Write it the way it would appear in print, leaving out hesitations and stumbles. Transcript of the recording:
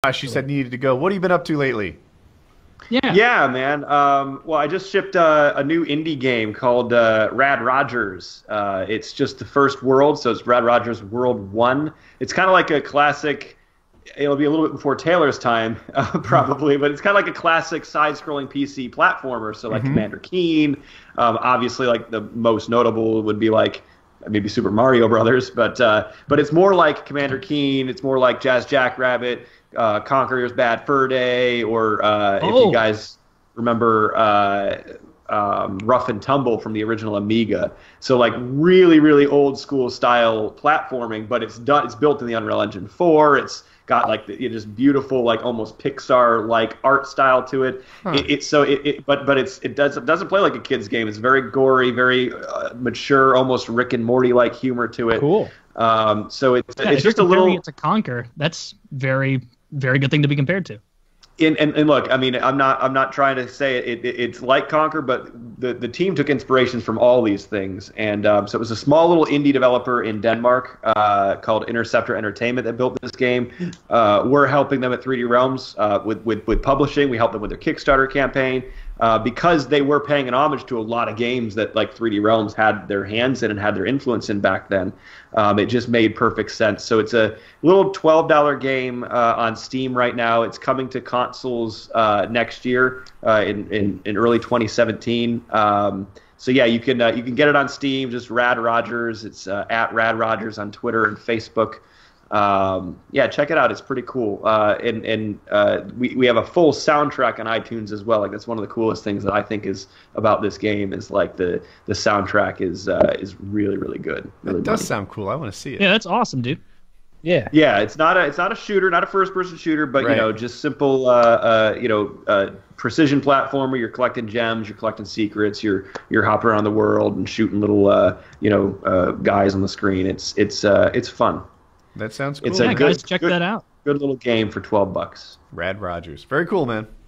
Gosh, you said you needed to go. What have you been up to lately? Yeah. Yeah, man. Well, I just shipped a new indie game called Rad Rodgers. It's just the first world, so it's Rad Rodgers World 1. It's kind of like a classic. It'll be a little bit before Taylor's time, probably, but it's kind of like a classic side-scrolling PC platformer. So like Commander Keen, obviously like the most notable would be like maybe Super Mario Brothers, but it's more like Commander Keen. It's more like Jazz Jackrabbit, Conqueror's Bad Fur Day, or if you guys remember Rough and Tumble from the original Amiga. So like really, really old school style platforming, but it's built in the Unreal Engine 4. It's got like just beautiful, like almost Pixar like art style to it. But it doesn't play like a kid's game. It's very gory, very mature, almost Rick and Morty like humor to it. Cool. So it's just a little. little. It to Conquer. That's very good thing to be compared to. And look, I mean, I'm not trying to say it's like Conquer, but the team took inspirations from all these things, and so it was a small little indie developer in Denmark called Interceptor Entertainment that built this game. We're helping them at 3D Realms with publishing. We helped them with their Kickstarter campaign because they were paying an homage to a lot of games that like 3D Realms had their hands in and had their influence in back then. It just made perfect sense. So it's a little $12 game on Steam right now. It's coming to consoles next year in early 2017. So yeah, you can get it on Steam. Just Rad Rodgers. It's at Rad Rodgers on Twitter and Facebook. Yeah, check it out. It's pretty cool. And we have a full soundtrack on iTunes as well. Like that's one of the coolest things that I think is about this game is like the soundtrack is really, really good. Really It does sound cool. I want to see it. Yeah, that's awesome, dude. Yeah. Yeah, it's not a shooter, not a first-person shooter, but Right. just simple precision platformer. You're collecting gems, you're collecting secrets, you're hopping around the world and shooting little guys on the screen. It's fun. That sounds cool. It's a Yeah, guys, check that out. Good little game for $12. Rad Rodgers. Very cool, man.